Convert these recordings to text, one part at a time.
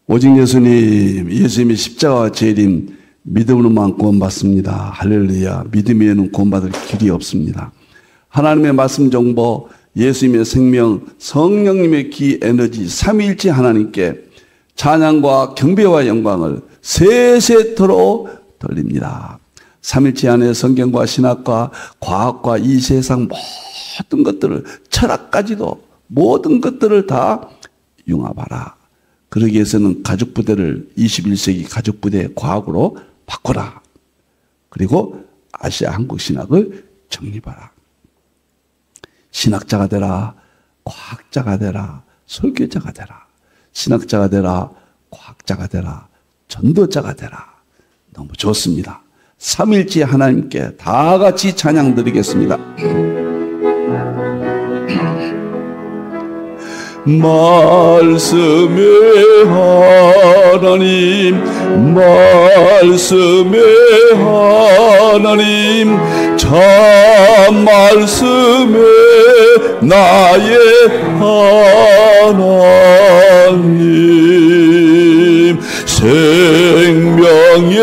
오직 예수님이 십자가와 재림, 믿음으로만 구원받습니다. 할렐루야. 믿음 외에는 구원받을 길이 없습니다. 하나님의 말씀 정보, 예수님의 생명, 성령님의 기 에너지, 삼위일체 하나님께 찬양과 경배와 영광을 세세토록 돌립니다. 삼일체 안에 성경과 신학과 과학과 이 세상 모든 것들을, 철학까지도 모든 것들을 다 융합하라. 그러기 위해서는 가족부대를 21세기 가족부대 과학으로 바꾸라. 그리고 아시아 한국 신학을 정립하라. 신학자가 되라, 과학자가 되라, 설교자가 되라. 신학자가 되라, 과학자가 되라, 전도자가 되라. 너무 좋습니다. 삼일째 하나님께 다 같이 찬양 드리겠습니다. 말씀의 하나님, 말씀의 하나님, 참 말씀의 나의 하나님, 생명의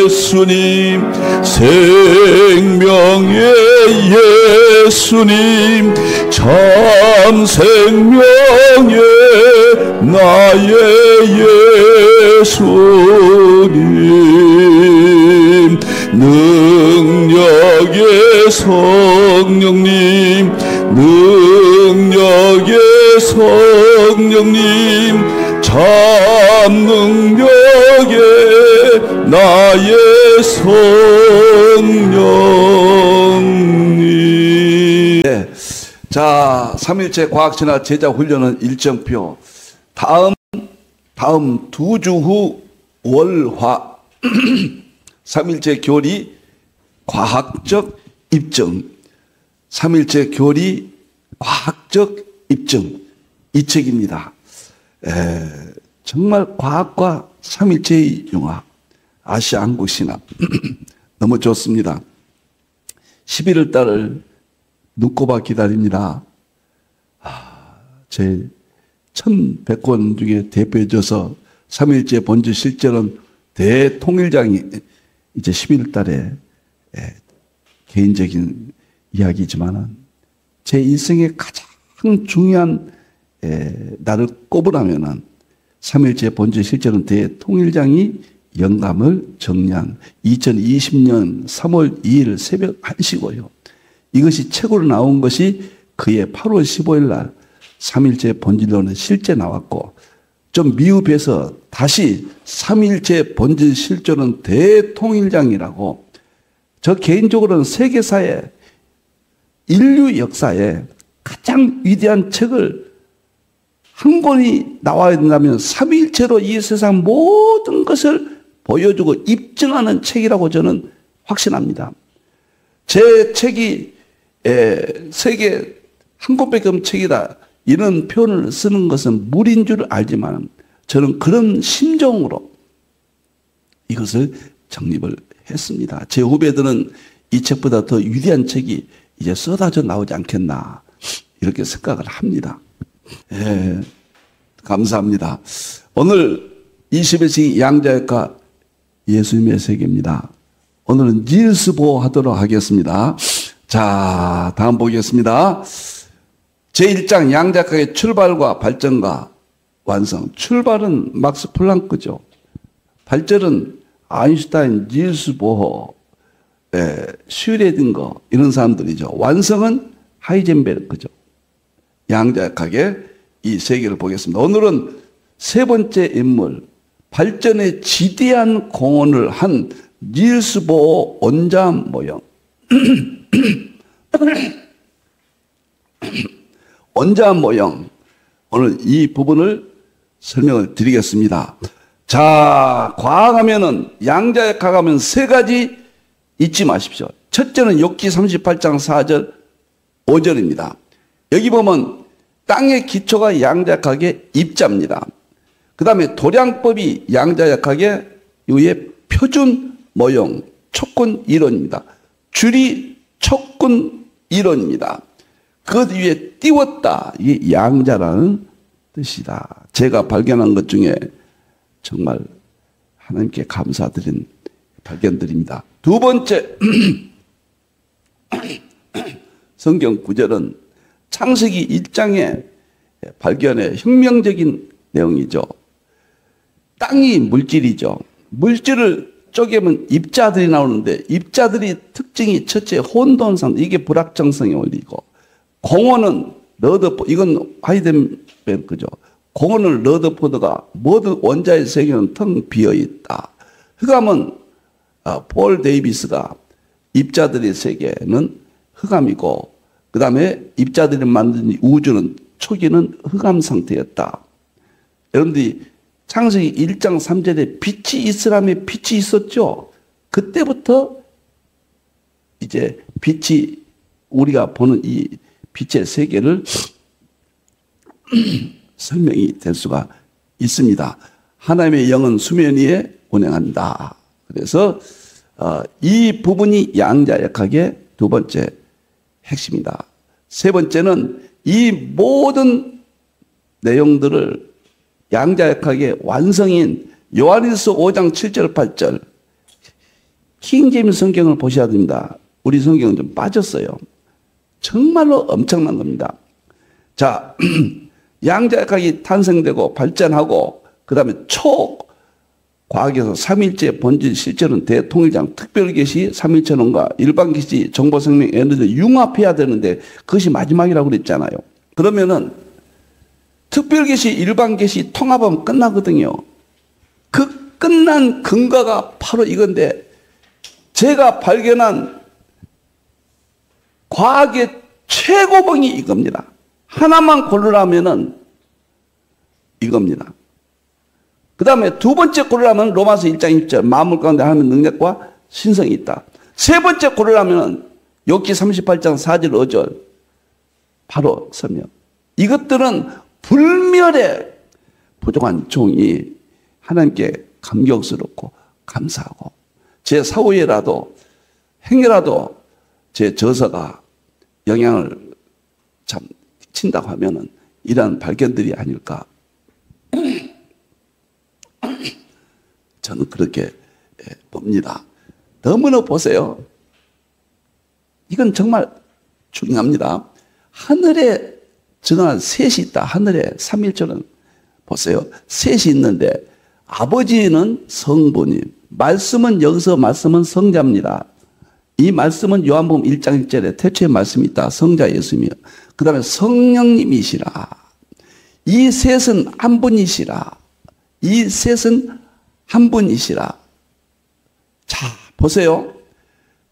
예수님, 생명의 예수님, 참 생명의 나의 예수님, 능력의 성령님, 능력의 성령님, 참 능력의 나의 성령님. 네. 자, 삼일체 과학신학 제자 훈련은 일정표. 다음 두 주 후 월화 삼일체 교리 과학적 입증, 삼일체 교리 과학적 입증, 이 책입니다. 정말 과학과 삼일체의 융합, 아시아 한국 신학 너무 좋습니다. 11월 달을 눈꼽아 기다립니다. 제 1100권 중에 대표해줘서 삼일체 본질 실제는 대통일장이 이제 11월 달에 개인적인 이야기지만은 제 인생의 가장 중요한 나를 꼽으라면은 삼일체 본질 실제는 대통일장이 영감을 정리한 2020년 3월 2일 새벽 1시고요. 이것이 책으로 나온 것이 그해 8월 15일 날 삼일체 본질론은 실제 나왔고, 좀 미흡해서 다시 삼일체 본질 실존은 대통일장이라고, 저 개인적으로는 세계사에, 인류 역사에 가장 위대한 책을 한 권이 나와야 된다면 삼일체로 이 세상 모든 것을 보여주고 입증하는 책이라고 저는 확신합니다. 제 책이 세계 한 권밖에 없는 책이다, 이런 표현을 쓰는 것은 무리인 줄 알지만 저는 그런 심정으로 이것을 정립을 했습니다. 제 후배들은 이 책보다 더 위대한 책이 이제 쏟아져 나오지 않겠나 이렇게 생각을 합니다. 감사합니다. 오늘 21세기 양자역학 예수님의 세계입니다. 오늘은 닐스 보어 하도록 하겠습니다. 자, 다음 보겠습니다. 제1장 양자역학의 출발과 발전과 완성. 출발은 막스 플랑크죠. 발전은 아인슈타인, 닐스 보어, 슈레딩거 이런 사람들이죠. 완성은 하이젠베르크죠. 양자역학의 이 세계를 보겠습니다. 오늘은 세 번째 인물, 발전에 지대한 공헌을 한 닐스 보어 원자 모형. 원자 모형. 오늘 이 부분을 설명을 드리겠습니다. 자, 과학하면은, 양자역학 하면 세 가지 잊지 마십시오. 첫째는 욥기 38장 4절, 5절입니다. 여기 보면 땅의 기초가 양자역학의 입자입니다. 그 다음에 도량법이 양자역학의 이후에 표준 모형, 촉근 이론입니다. 줄이 촉근 이론입니다. 그 위에 띄웠다, 이 양자라는 뜻이다. 제가 발견한 것 중에 정말 하나님께 감사드린 발견들입니다. 두 번째 성경 구절은 창세기 1장의 발견의 혁명적인 내용이죠. 땅이 물질이죠. 물질을 쪼개면 입자들이 나오는데 입자들이 특징이 첫째 혼돈상, 이게 불확정성이 올리고, 공원은 러더포드, 이건 하이덴베르크죠. 공원은 러더포드가 모든 원자의 세계는 텅 비어 있다. 흑암은 폴 데이비스가 입자들의 세계는 흑암이고, 그 다음에 입자들이 만든 우주는 초기는 흑암 상태였다. 여러분들이 창세기 1장 3절에 빛이 있으라며 빛이 있었죠. 그때부터 이제 빛이, 우리가 보는 이 빛의 세계를 설명이 될 수가 있습니다. 하나님의 영은 수면 위에 운행한다. 그래서 이 부분이 양자역학의 두 번째 핵심이다. 세 번째는 이 모든 내용들을 양자역학의 완성인 요한일서 5장 7절 8절, 킹제임스 성경을 보셔야 됩니다. 우리 성경은 좀 빠졌어요. 정말로 엄청난 겁니다. 자, 양자역학이 탄생되고 발전하고, 그 다음에 초과학에서 삼일체 본질 실제는 대통일장 특별계시 삼일체론과 일반계시 정보생명 에너지를 융합해야 되는데 그것이 마지막이라고 그랬잖아요. 그러면은 특별계시, 일반계시 통합하면 끝나거든요. 그 끝난 근거가 바로 이건데, 제가 발견한 과학의 최고봉이 이겁니다. 하나만 고르라면은 이겁니다. 그 다음에 두 번째 고르라면 로마서 1장 1절, 만물 가운데 하나님의 능력과 신성이 있다. 세 번째 고르라면 욥기 38장 4절 5절, 바로 설명. 이것들은 불멸의 부족한 종이 하나님께 감격스럽고 감사하고, 제 사후에라도 행여라도 제 저서가 영향을 참 친다고 하면은 이러한 발견들이 아닐까. 저는 그렇게 봅니다. 너무나 보세요. 이건 정말 중요합니다. 하늘에 정한 셋이 있다. 하늘에 삼일체는 보세요. 셋이 있는데 아버지는 성부님, 말씀은 여기서 말씀은 성자입니다. 이 말씀은 요한복음 1장 1절에 태초에 말씀이 있다. 성자 예수며, 그 다음에 성령님이시라. 이 셋은 한 분이시라. 이 셋은 한 분이시라. 자, 보세요.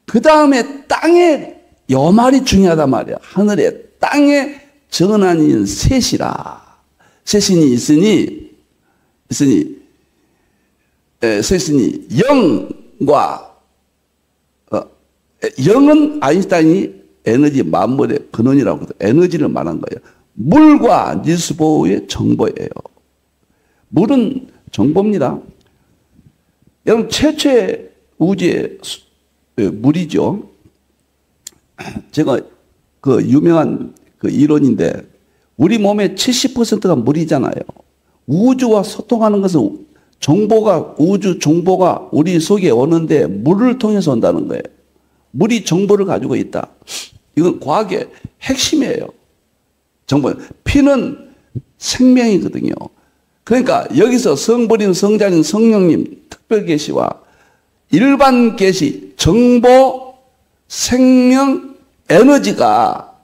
그 다음에 땅에, 요 말이 중요하단 말이야. 하늘에 땅에 정한인 셋이라. 셋이 있으니 영과, 영은 아인슈타인이 에너지 만물의 근원이라고 에너지를 말한 거예요. 물과 닐스 보어의 정보예요. 물은 정보입니다. 여러분, 최초의 우주의 물이죠. 제가 그 유명한 그 이론인데, 우리 몸의 70%가 물이잖아요. 우주와 소통하는 것은 정보가, 우주 정보가 우리 속에 오는데 물을 통해서 온다는 거예요. 물이 정보를 가지고 있다. 이건 과학의 핵심이에요. 정보. 피는 생명이거든요. 그러니까 여기서 성부님, 성자님, 성령님 특별 계시와 일반 계시, 정보, 생명, 에너지가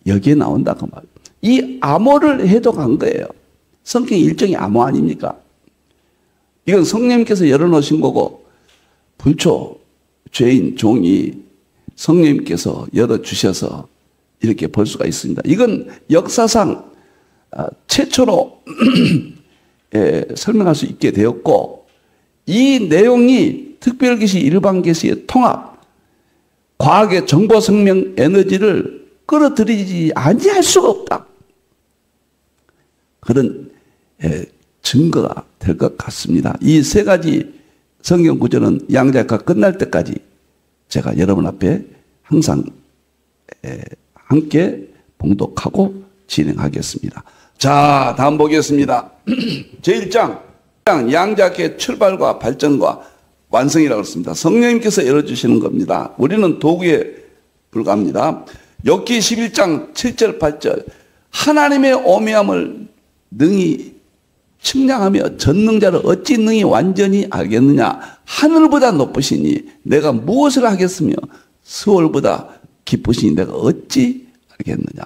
여기에 나온다 그 말. 이 암호를 해독한 거예요. 성경 일종의 암호 아닙니까? 이건 성령님께서 열어놓으신 거고, 불초 죄인 종이 성령님께서 열어주셔서 이렇게 볼 수가 있습니다. 이건 역사상 최초로 설명할 수 있게 되었고, 이 내용이 특별계시, 일반계시의 통합, 과학의 정보, 생명, 에너지를 끌어들이지 아니할 수가 없다. 그런 증거가 될 것 같습니다. 이 세 가지 성경 구절은 양자역학 끝날 때까지 제가 여러분 앞에 항상 함께 봉독하고 진행하겠습니다. 자, 다음 보겠습니다. 제1장 양자학의 출발과 발전과 완성이라고 했습니다. 성령님께서 열어주시는 겁니다. 우리는 도구에 불과합니다. 욥기 11장 7절 8절 하나님의 오묘함을 능히 측량하며 전능자를 어찌 능히 완전히 알겠느냐. 하늘보다 높으시니 내가 무엇을 하겠으며 수월보다 깊으시니 내가 어찌 알겠느냐.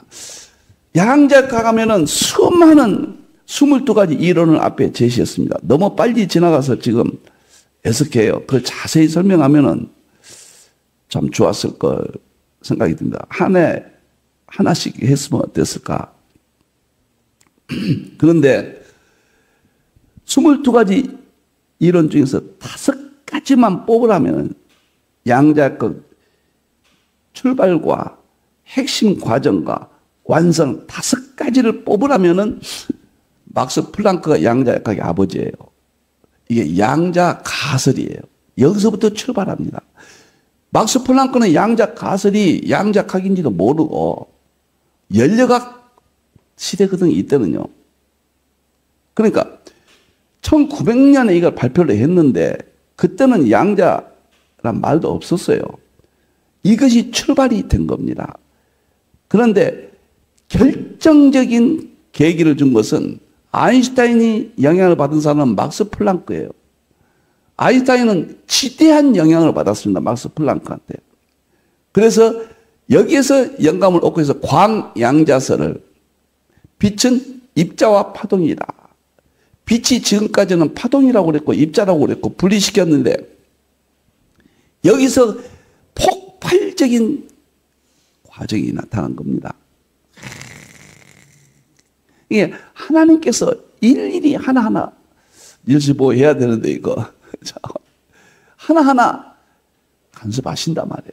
양자학에 가면은 수많은 22가지 이론을 앞에 제시했습니다. 너무 빨리 지나가서 지금 애석해요. 그걸 자세히 설명하면은 참 좋았을 걸 생각이 듭니다. 한 해 하나씩 했으면 어땠을까? 그런데 22가지 이론 중에서 5가지만 뽑으라면 양자학 출발과 핵심 과정과 완성 5가지를 뽑으라면은 막스 플랑크가 양자역학의 아버지예요. 이게 양자 가설이에요. 여기서부터 출발합니다. 막스 플랑크는 양자 가설이 양자학인지도 모르고 연력학 시대거든요. 이때는요. 그러니까 1900년에 이걸 발표를 했는데 그때는 양자란 말도 없었어요. 이것이 출발이 된 겁니다. 그런데 결정적인 계기를 준 것은 아인슈타인이 영향을 받은 사람은 막스 플랑크예요. 아인슈타인은 지대한 영향을 받았습니다. 막스 플랑크한테. 그래서 여기에서 영감을 얻고 해서 광양자설을 빛은 입자와 파동이다. 빛이 지금까지는 파동이라고 그랬고 입자라고 그랬고 분리시켰는데 여기서 폭발적인 과정이 나타난 겁니다. 이게 하나님께서 일일이 하나하나 일시보해야 되는데 이거 하나하나 간섭하신단 말이에요.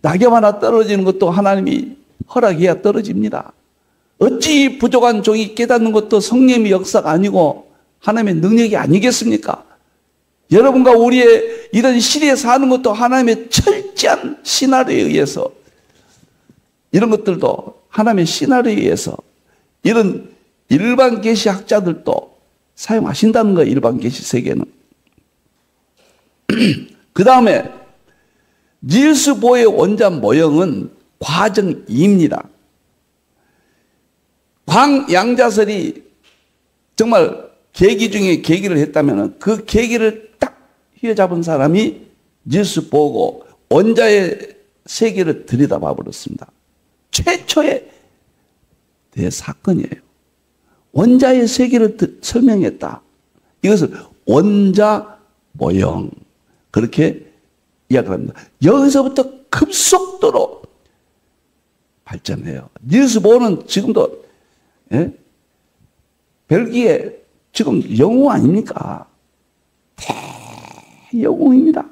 낙엽 하나 떨어지는 것도 하나님이 허락해야 떨어집니다. 어찌 부족한 종이 깨닫는 것도 성령의 역사가 아니고 하나님의 능력이 아니겠습니까? 여러분과 우리의 이런 시대에 사는 것도 하나님의 철저한 시나리오에 의해서 이런 것들도 하나님의 시나리오에 의해서 이런 일반 계시학자들도 사용하신다는 거예요. 일반 계시 세계는. 그 다음에 닐스 보의 원자 모형은 과정 2입니다. 광양자설이 정말 계기 중에 계기를 했다면 그 계기를 딱 휘어잡은 사람이 닐스 보고 원자의 세계를 들여다봐 버렸습니다. 최초의 대사건이에요. 원자의 세계를 설명했다. 이것을 원자 모형 그렇게 이야기를 합니다. 여기서부터 급속도로 발전해요. 닐스 보어는 지금도 벨기에 지금 영웅 아닙니까? 대영웅입니다.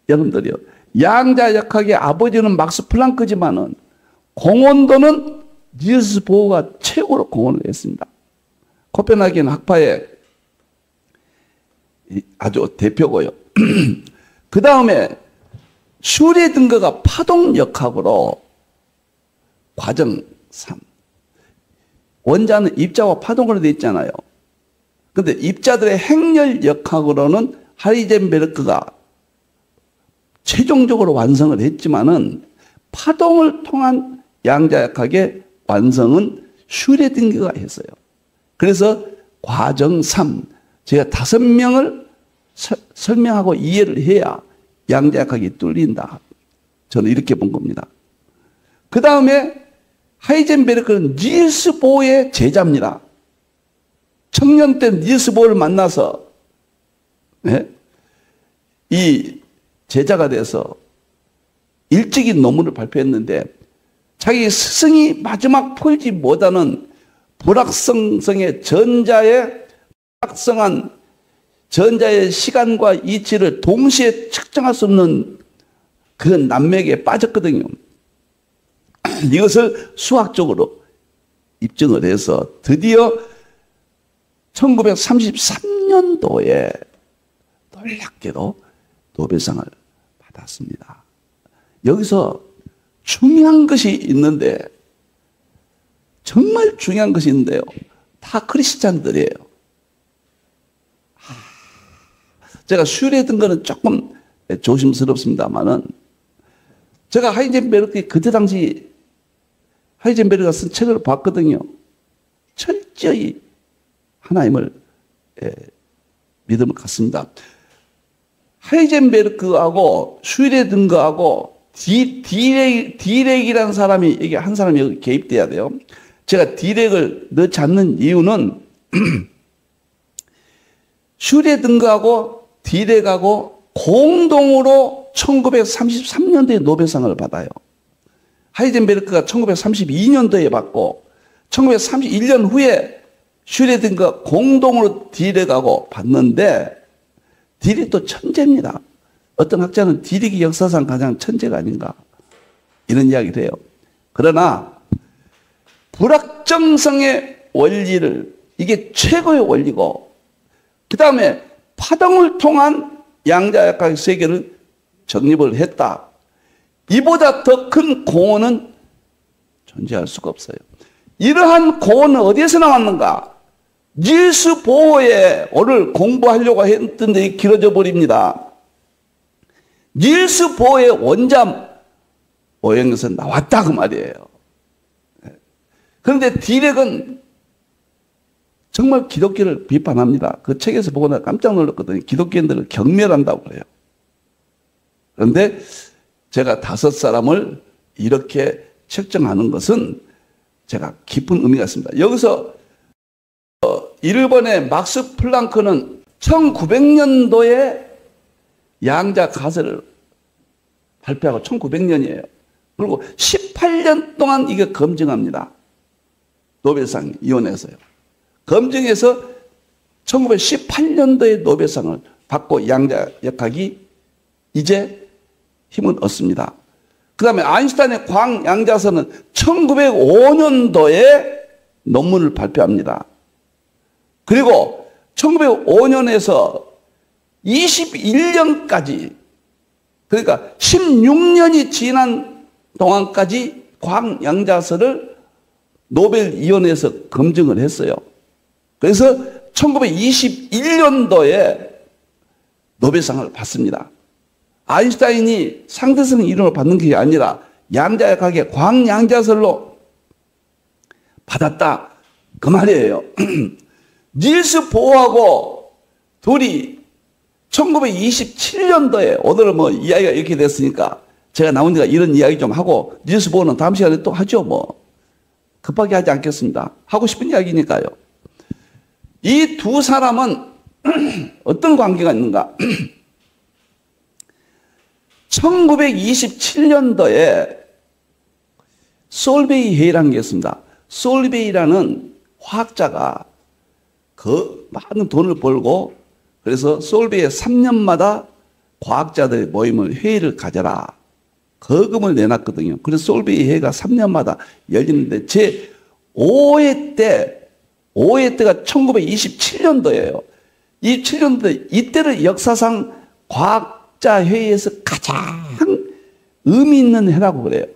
여러분들이요. 양자역학의 아버지는 막스 플랑크지만은 공헌도는 닐스 보어가 최고로 공헌을 했습니다. 코펜하겐 학파의 아주 대표고요. 그 다음에 슈레딩거가 파동역학으로 과정 3. 원자는 입자와 파동으로 되어 있잖아요. 그런데 입자들의 행렬역학으로는 하이젠베르크가 최종적으로 완성을 했지만은 파동을 통한 양자역학의 완성은 슈레딩거가 했어요. 그래서 과정 3, 제가 5명을 설명하고 이해를 해야 양자역학이 뚫린다. 저는 이렇게 본 겁니다. 그 다음에 하이젠베르크는 닐스 보어의 제자입니다. 청년 때 닐스 보어를 만나서 이 제자가 돼서 일찍이 논문을 발표했는데 자기 스승이 마지막 풀지 못하는 불확성성의 전자의 불확성한 전자의 시간과 이치를 동시에 측정할 수 없는 그런 난맥에 빠졌거든요. 이것을 수학적으로 입증을 해서 드디어 1933년도에 놀랍게도 노벨상을 받았습니다. 여기서 중요한 것이 있는데 정말 중요한 것이 있는데요. 다 크리스찬들이에요. 제가 슈레든 거는 조금 조심스럽습니다만은 제가 하이젠베르크 그때 당시 하이젠베르크가 쓴 책을 봤거든요. 철저히 하나님을 믿음을 갖습니다. 하이젠베르크하고 슈레든거하고 디렉이라는 사람이 이게 한 사람이 여기 개입돼야 돼요. 제가 디렉을 넣지 않는 이유는 슈레든거하고 디렉하고 공동으로 1933년도에 노벨상을 받아요. 하이젠베르크가 1932년도에 받고 1931년 후에 슈레딩거 공동으로 디렉하고 받는데 디렉도 천재입니다. 어떤 학자는 디렉이 역사상 가장 천재가 아닌가 이런 이야기를 해요. 그러나 불확정성의 원리를 이게 최고의 원리고 그 다음에 파동을 통한 양자역학의 세계를 정립을 했다. 이보다 더 큰 공헌은 존재할 수가 없어요. 이러한 공헌은 어디에서 나왔는가? 니일스 보어에 오늘 공부하려고 했던 데 길어져 버립니다. 니일스 보어의 원잠 오형에서 나왔다 그 말이에요. 그런데 디렉은 정말 기독교를 비판합니다. 그 책에서 보고 나 깜짝 놀랐거든요. 기독교인들을 경멸한다고 그래요. 그런데 제가 5사람을 이렇게 책정하는 것은 제가 깊은 의미가 있습니다. 여기서 일본의 막스 플랑크는 1900년도에 양자 가설을 발표하고 1900년이에요. 그리고 18년 동안 이게 검증합니다. 노벨상 위원회에서요. 검증해서 1918년도에 노벨상을 받고 양자역학이 이제 힘을 얻습니다. 그 다음에 아인슈타인의 광양자설은 1905년도에 논문을 발표합니다. 그리고 1905년에서 21년까지 그러니까 16년이 지난 동안까지 광양자설을 노벨위원회에서 검증을 했어요. 그래서 1921년도에 노벨상을 받습니다. 아인슈타인이 상대성 이론을 받는 게 아니라 양자역학의 광양자설로 받았다 그 말이에요. 니일스 보어하고 둘이 1927년도에 오늘은 뭐 이야기가 이렇게 됐으니까 제가 나오니까 이런 이야기 좀 하고 니일스 보어는 다음 시간에 또 하죠. 뭐 급하게 하지 않겠습니다. 하고 싶은 이야기니까요. 이 두 사람은 어떤 관계가 있는가? 1927년도에 솔베이 회의라는 게 있습니다. 솔베이라는 화학자가 그 많은 돈을 벌고 그래서 솔베이에 3년마다 과학자들의 모임을 회의를 가져라. 거금을 내놨거든요. 그래서 솔베이 회의가 3년마다 열리는데 제 5회 때가 1927년도예요. 27년도에 이때를 역사상 과학자 회의에서 가장 의미 있는 해라고 그래요.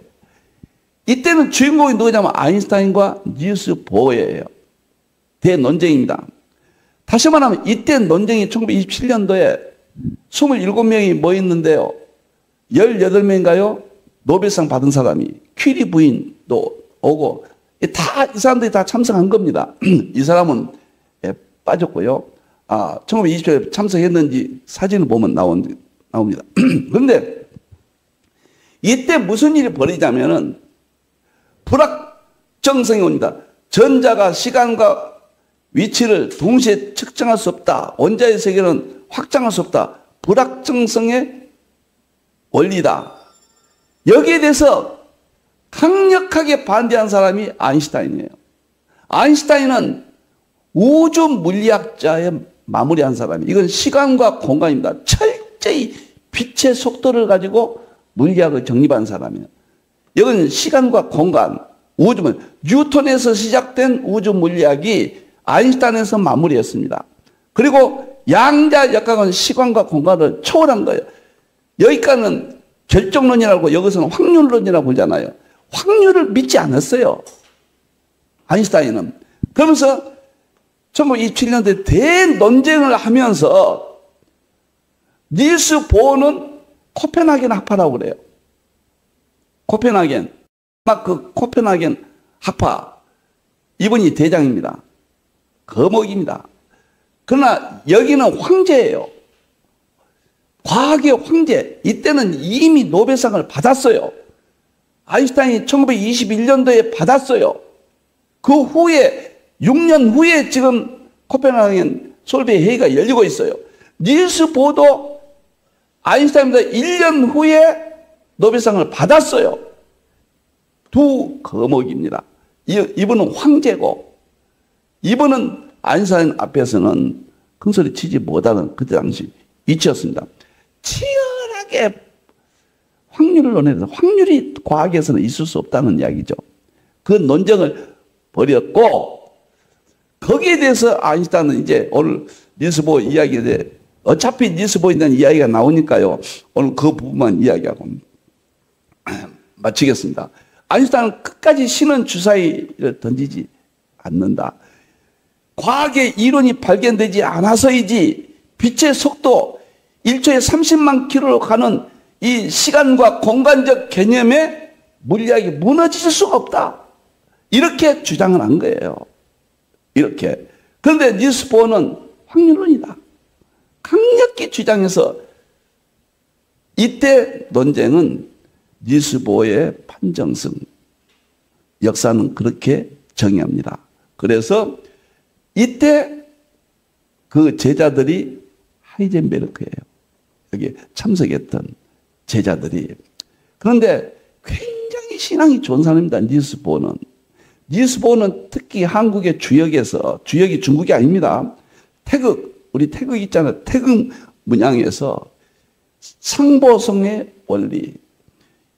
이때는 주인공이 누구냐면 아인슈타인과 니일스 보어예요. 대논쟁입니다. 다시 말하면 이때 논쟁이 1927년도에 27명이 모였는데요. 18명인가요? 노벨상 받은 사람이 퀴리 부인도 오고 다 이 사람들이 다 참석한 겁니다. 이 사람은 빠졌고요. 1927년에 참석했는지 사진을 보면 나옵니다. 그런데 이때 무슨 일이 벌어지냐면은 불확정성이 옵니다. 전자가 시간과 위치를 동시에 측정할 수 없다. 원자의 세계는 확장할 수 없다. 불확정성의 원리다. 여기에 대해서 강력하게 반대한 사람이 아인슈타인이에요. 아인슈타인은 우주 물리학자의 마무리한 사람이에요. 이건 시간과 공간입니다. 철저히 빛의 속도를 가지고 물리학을 정립한 사람이에요. 이건 시간과 공간, 우주물, 뉴턴에서 시작된 우주 물리학이 아인슈타인에서 마무리했습니다. 그리고 양자역학은 시간과 공간을 초월한 거예요. 여기까지는 결정론이라고 여기서는 확률론이라고 보잖아요. 확률을 믿지 않았어요. 아인슈타인은. 그러면서 1927년도에 대논쟁을 하면서 닐스 보어는 코펜하겐 학파라고 그래요. 코펜하겐. 막 그 코펜하겐 학파. 이분이 대장입니다. 거목입니다. 그러나 여기는 황제예요. 과학의 황제. 이때는 이미 노벨상을 받았어요. 아인슈타인이 1921년도에 받았어요. 그 후에 6년 후에 지금 코펜하겐 솔베이 회의가 열리고 있어요. 닐스 보도 아인슈타인보다 1년 후에 노벨상을 받았어요. 두 거목입니다. 이분은 황제고 이분은 아인슈타인 앞에서는 큰소리 치지 못하는 그때 당시 위치였습니다. 치열하게 확률을 논해서 확률이 과학에서는 있을 수 없다는 이야기죠. 그 논쟁을 벌였고 거기에 대해서 아인슈타인은 이제 오늘 닐스 보어 이야기에 대해 어차피 닐스 보어에 대한 이야기가 나오니까요. 오늘 그 부분만 이야기하고 마치겠습니다. 아인슈타인은 끝까지 신은 주사위를 던지지 않는다. 과학의 이론이 발견되지 않아서이지 빛의 속도 1초에 30만 킬로로 가는 이 시간과 공간적 개념에 물리학이 무너질 수가 없다. 이렇게 주장을 한 거예요. 이렇게. 그런데 닐스 보어는 확률론이다. 강력히 주장해서 이때 논쟁은 닐스 보어의 판정성. 역사는 그렇게 정의합니다. 그래서 이때 그 제자들이 하이젠베르크예요. 여기 참석했던 제자들이. 그런데 굉장히 신앙이 좋은 사람입니다. 닐스 보어는. 닐스 보어는 특히 한국의 주역에서, 주역이 중국이 아닙니다. 태극, 우리 태극 있잖아요. 태극 문양에서 상보성의 원리,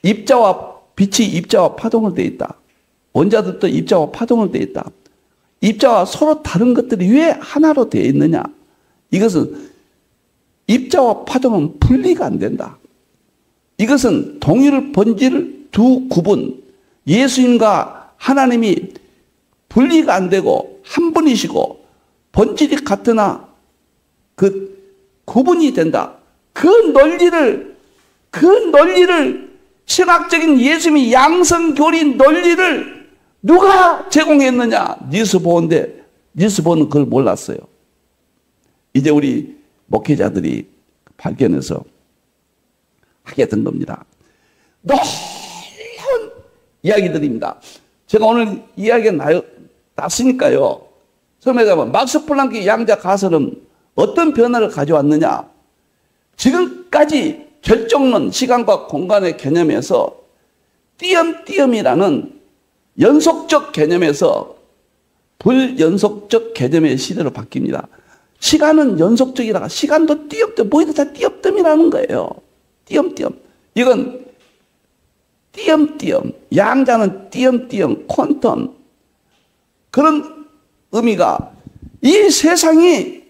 입자와 빛이 입자와 파동을 돼 있다. 원자들도 입자와 파동을 돼 있다. 입자와 서로 다른 것들이 왜 하나로 되어 있느냐? 이것은 입자와 파동은 분리가 안 된다. 이것은 동일 본질 두 구분, 예수님과 하나님이 분리가 안 되고 한 분이시고 본질이 같으나 그 구분이 된다. 그 논리를 신학적인 예수님의 양성교리 논리를 누가 제공했느냐? 닐스 보어인데 닐스 보어는 그걸 몰랐어요. 이제 우리 목회자들이 발견해서 하게 된 겁니다. 놀라운 이야기들입니다. 제가 오늘 이야기가 났으니까요. 처음에 가면 막스 플랑크 양자 가설은 어떤 변화를 가져왔느냐? 지금까지 결정론, 시간과 공간의 개념에서 띄엄띄엄이라는 연속적 개념에서 불연속적 개념의 시대로 바뀝니다. 시간은 연속적이라 시간도 띄엄띄엄, 모두 다 띄엄띄엄이라는 거예요. 띄엄띄엄. 이건 띄엄띄엄, 양자는 띄엄띄엄, 퀀텀. 그런 의미가 이 세상이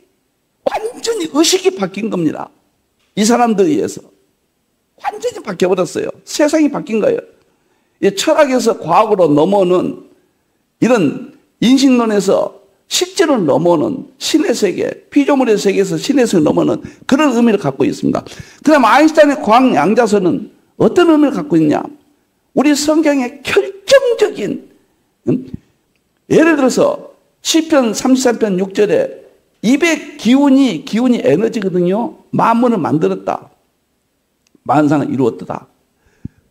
완전히 의식이 바뀐 겁니다. 이 사람들에 의해서. 완전히 바뀌어버렸어요. 세상이 바뀐 거예요. 이 철학에서 과학으로 넘어오는 이런 인식론에서 실제로 넘어오는 신의 세계, 피조물의 세계에서 신의 세계로 넘어오는 그런 의미를 갖고 있습니다. 그다음 아인슈타인의 과학 양자설은 어떤 의미를 갖고 있냐? 우리 성경의 결정적인, 예를 들어서 시편 33편 6절에 입의 기운이 에너지거든요. 만물을 만들었다. 만상을 이루었다.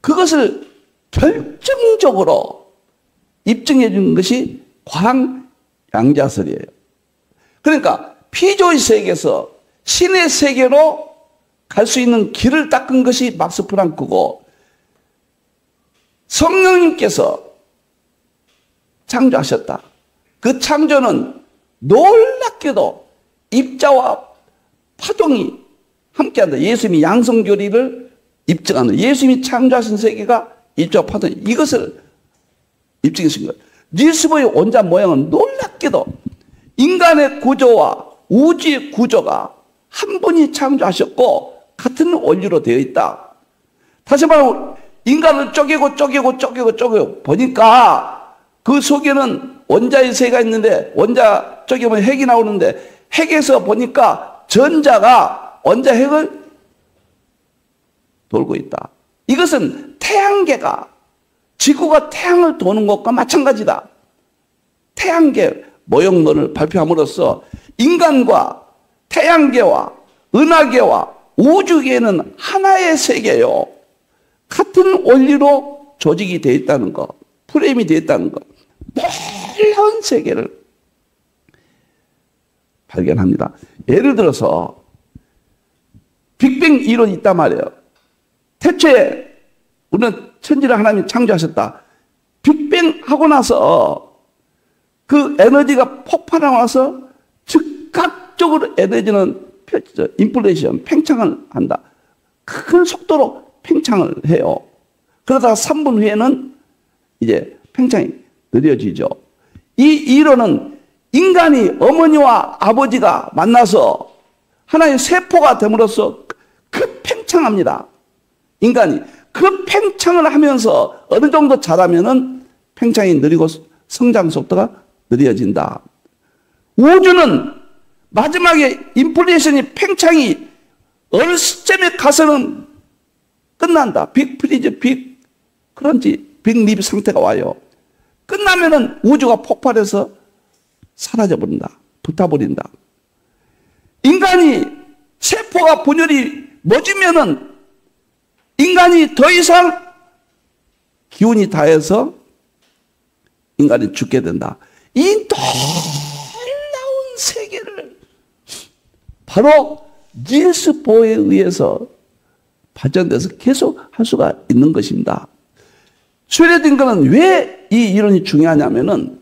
그것을 결정적으로 입증해 주는 것이 과학 양자설이에요. 그러니까 피조의 세계에서 신의 세계로 갈 수 있는 길을 닦은 것이 막스 플랑크고 성령님께서 창조하셨다. 그 창조는 놀랍게도 입자와 파동이 함께한다. 예수님이 양성교리를 입증하는, 예수님이 창조하신 세계가 입자와 파동, 이것을 입증하신 거예요. 닐스 보어의 원자 모양은 놀랍게도 인간의 구조와 우주의 구조가 한 분이 창조하셨고 같은 원리로 되어 있다. 다시 말하면 인간을 쪼개고 보니까 그 속에는 원자의 세계가 있는데 원자 쪽에 보면 핵이 나오는데 핵에서 보니까 전자가 원자 핵을 돌고 있다. 이것은 태양계가 지구가 태양을 도는 것과 마찬가지다. 태양계 모형론을 발표함으로써 인간과 태양계와 은하계와 우주계는 하나의 세계요. 같은 원리로 조직이 되어 있다는 것, 프레임이 되어 있다는 것, 놀라운 세계를 발견합니다. 예를 들어서 빅뱅 이론이 있단 말이에요. 태초에 우리는 천지를 하나님이 창조하셨다. 빅뱅 하고 나서 그 에너지가 폭발하고 나서 즉각적으로 에너지는 펼쳐져. 인플레이션, 팽창을 한다. 큰 속도로 팽창을 해요. 그러다가 3분 후에는 이제 팽창이 느려지죠. 이 이론은 인간이 어머니와 아버지가 만나서 하나의 세포가 됨으로써 팽창합니다. 인간이 그 팽창을 하면서 어느 정도 자라면은 팽창이 느리고 성장 속도가 느려진다. 우주는 마지막에 인플레이션이 팽창이 어느 시점에 가서는 끝난다. 빅 프리즈, 빅 크런치, 빅 립 상태가 와요. 끝나면은 우주가 폭발해서 사라져버린다. 불타버린다. 인간이 세포가 분열이 멎으면은 인간이 더 이상 기운이 다해서 인간이 죽게 된다. 이 놀라운 세계를 바로 닐스 보어에 의해서 발전돼서 계속 할 수가 있는 것입니다. 슈레딩거는 왜 이 이론이 중요하냐면은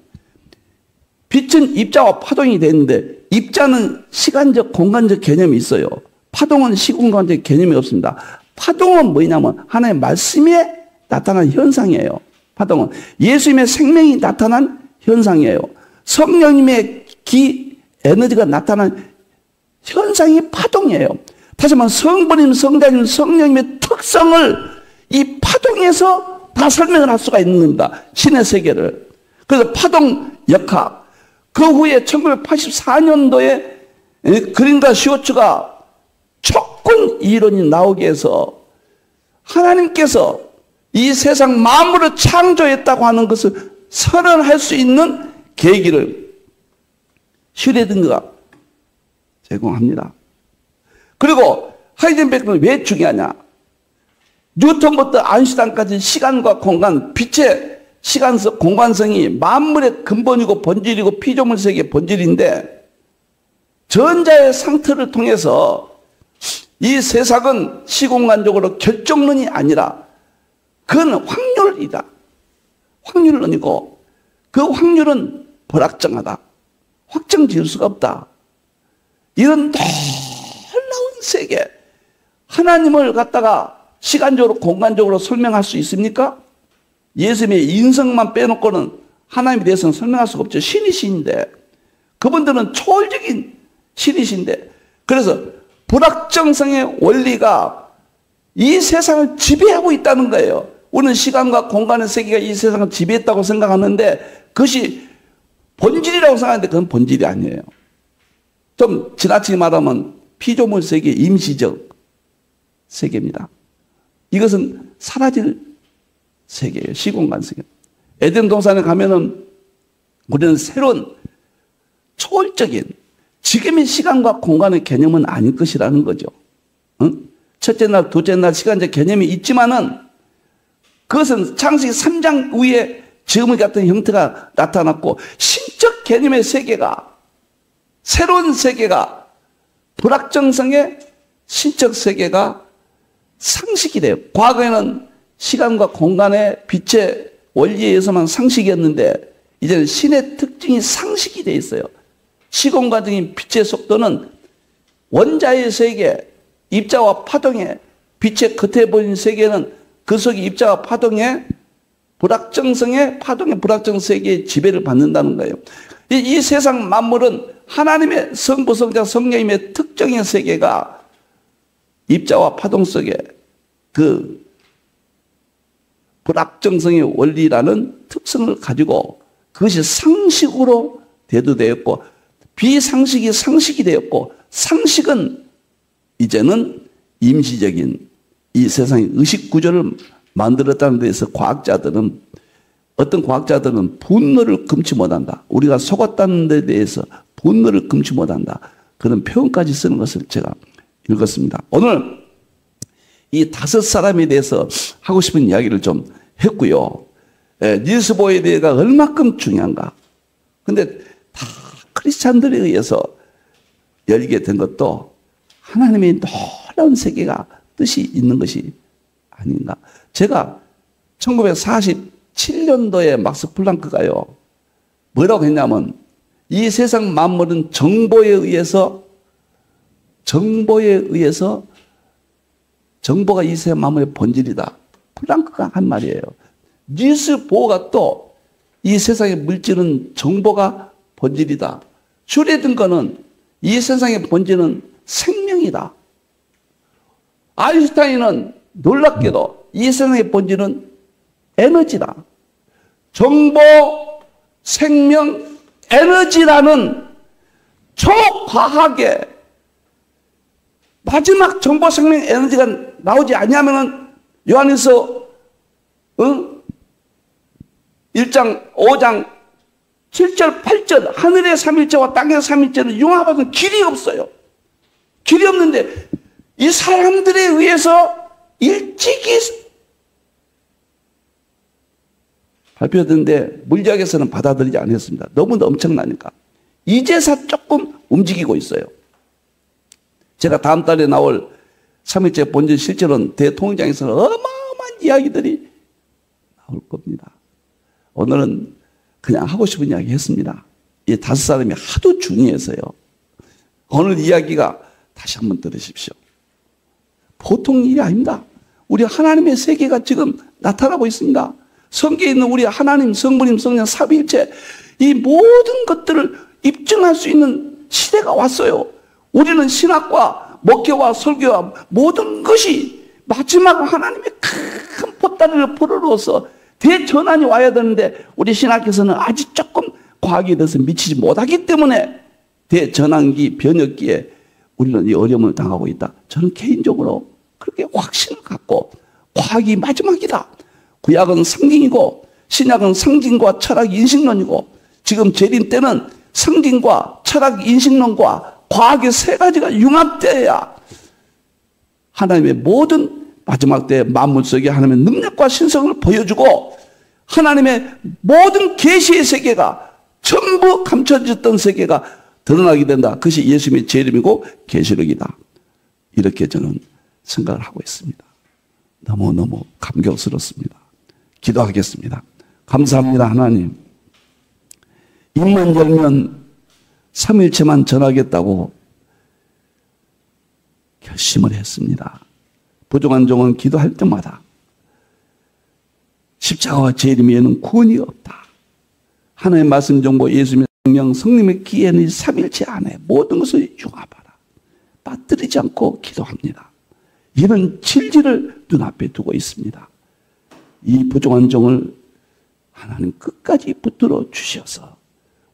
빛은 입자와 파동이 되는데 입자는 시간적, 공간적 개념이 있어요. 파동은 시공간적 개념이 없습니다. 파동은 뭐냐면 하나의 말씀에 나타난 현상이에요. 파동은 예수님의 생명이 나타난 현상이에요. 성령님의 에너지가 나타난 현상이 파동이에요. 다시 말하면 성부님, 성자님, 성령님의 특성을 이 파동에서 다 설명을 할 수가 있는 겁니다. 신의 세계를. 그래서 파동 역학. 그 후에 1984년도에 그린과 슈워츠가 촉군 이론이 나오게 해서 하나님께서 이 세상 만물을 창조했다고 하는 것을 선언할 수 있는 계기를 슈레딩거가 제공합니다. 그리고 하이젠베르크는 왜 중요하냐? 뉴턴부터 아인슈타인까지 시간과 공간, 빛의 시간성, 공간성이 만물의 근본이고 본질이고 피조물 세계의 본질인데 전자의 상태를 통해서 이 세상은 시공간적으로 결정론이 아니라 그건 확률이다. 확률론이고 그 확률은 불확정하다. 확정 지을 수가 없다. 이런 놀라운 세계, 하나님을 갖다가 시간적으로 공간적으로 설명할 수 있습니까? 예수님의 인성만 빼놓고는 하나님에 대해서는 설명할 수가 없죠. 신이신데 그분들은 초월적인 신이신데 그래서 불확정성의 원리가 이 세상을 지배하고 있다는 거예요. 우리는 시간과 공간의 세계가 이 세상을 지배했다고 생각하는데 그것이 본질이라고 생각하는데 그건 본질이 아니에요. 좀 지나치게 말하면 피조물 세계 임시적 세계입니다. 이것은 사라질 세계예요. 시공간 세계. 에덴 동산에 가면은 우리는 새로운 초월적인 지금의 시간과 공간의 개념은 아닐 것이라는 거죠. 응? 첫째 날, 둘째 날 시간적 개념이 있지만은 그것은 창세기 3장 위에 지음의 같은 형태가 나타났고 신적 개념의 세계가 새로운 세계가 불확정성의 신적 세계가 상식이 돼요. 과거에는 시간과 공간의 빛의 원리에 의해서만 상식이었는데 이제는 신의 특징이 상식이 되어 있어요. 시공간적인 빛의 속도는 원자의 세계, 입자와 파동의 빛의 겉에 보이는 세계는 그 속에 입자와 파동의 불확정성의 파동의 불확정 세계의 지배를 받는다는 거예요. 이 세상 만물은 하나님의 성부, 성자, 성령님의 특정의 세계가 입자와 파동 속에 그 불확정성의 원리라는 특성을 가지고 그것이 상식으로 대두되었고 비상식이 상식이 되었고 상식은 이제는 임시적인 이 세상의 의식 구조를 만들었다는 데서 어떤 과학자들은 분노를 금치 못한다. 우리가 속았다는 데 대해서 분노를 금치 못한다. 그런 표현까지 쓰는 것을 제가 읽었습니다. 오늘 이 5사람에 대해서 하고 싶은 이야기를 좀 했고요. 닐스보에 대해가 얼마큼 중요한가. 근데 다 크리스찬들에 의해서 열리게 된 것도 하나님의 놀라운 세계가 뜻이 있는 것이 아닌가. 제가 1947년도에 막스 플랑크가요, 뭐라고 했냐면, 이 세상 만물은 정보에 의해서 정보가 이 세상 만물의 본질이다. 플랑크가 한 말이에요. 닐스 보어가 또 이 세상의 물질은 정보가 본질이다. 슈레딩거는 이 세상의 본질은 생명이다. 아인슈타인은 놀랍게도 이 세상의 본질은 에너지다. 정보, 생명, 에너지라는 초과학의 마지막 정보, 생명, 에너지가 나오지 않냐면은 요한일서 1장, 5장, 7절, 8절 하늘의 삼일체와 땅의 삼일체는 융합하는 길이 없어요. 길이 없는데 이 사람들에 의해서 일찍이 발표됐는데 물리학에서는 받아들이지 않았습니다. 너무 엄청나니까. 이제서 조금 움직이고 있어요. 제가 다음 달에 나올 삼일체 본질 실제로는 대통령장에서는 어마어마한 이야기들이 나올 겁니다. 오늘은 그냥 하고 싶은 이야기 했습니다. 이 5사람이 하도 중요해서요. 오늘 이야기가 다시 한번 들으십시오. 보통 일이 아닙니다. 우리 하나님의 세계가 지금 나타나고 있습니다. 성경에 있는 우리 하나님, 성부님, 성령, 삼위일체 이 모든 것들을 입증할 수 있는 시대가 왔어요. 우리는 신학과 목회와 설교와 모든 것이 마지막 하나님의 큰 보따리를 풀어놓아서 대전환이 와야 되는데 우리 신학에서는 아직 조금 과학에 대해서 미치지 못하기 때문에 대전환기, 변혁기에 우리는 이 어려움을 당하고 있다. 저는 개인적으로 그렇게 확신을 갖고 과학이 마지막이다. 구약은 성경이고 신약은 성경과 철학 인식론이고 지금 재림 때는 성경과 철학 인식론과 과학의 3가지가 융합되어야 하나님의 모든 마지막 때 만물 속에 하나님의 능력과 신성을 보여주고 하나님의 모든 계시의 세계가 전부 감춰졌던 세계가 드러나게 된다. 그것이 예수님의 재림이고 계시록이다. 이렇게 저는 생각을 하고 있습니다. 너무너무 감격스럽습니다. 기도하겠습니다. 감사합니다. 하나님. 입만 열면 삼일체만 전하겠다고 결심을 했습니다. 부족한 종은 기도할 때마다 십자가와 재림에는 구원이 없다. 하나님의 말씀 정보 예수님의 성령 성령의 기회는 삼일체 안에 모든 것을 융합하라. 빠뜨리지 않고 기도합니다. 이런 진리를 눈앞에 두고 있습니다. 이 부족한 종을 하나님 끝까지 붙들어 주셔서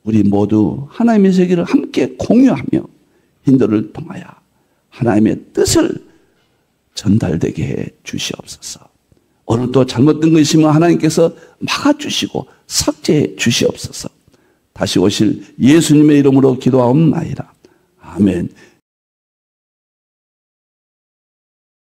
우리 모두 하나님의 세계를 함께 공유하며 인도를 통하여 하나님의 뜻을 전달되게 해 주시옵소서. 오늘 또 잘못된 것이 있으면 하나님께서 막아주시고 삭제해 주시옵소서. 다시 오실 예수님의 이름으로 기도하옵나이다. 아멘.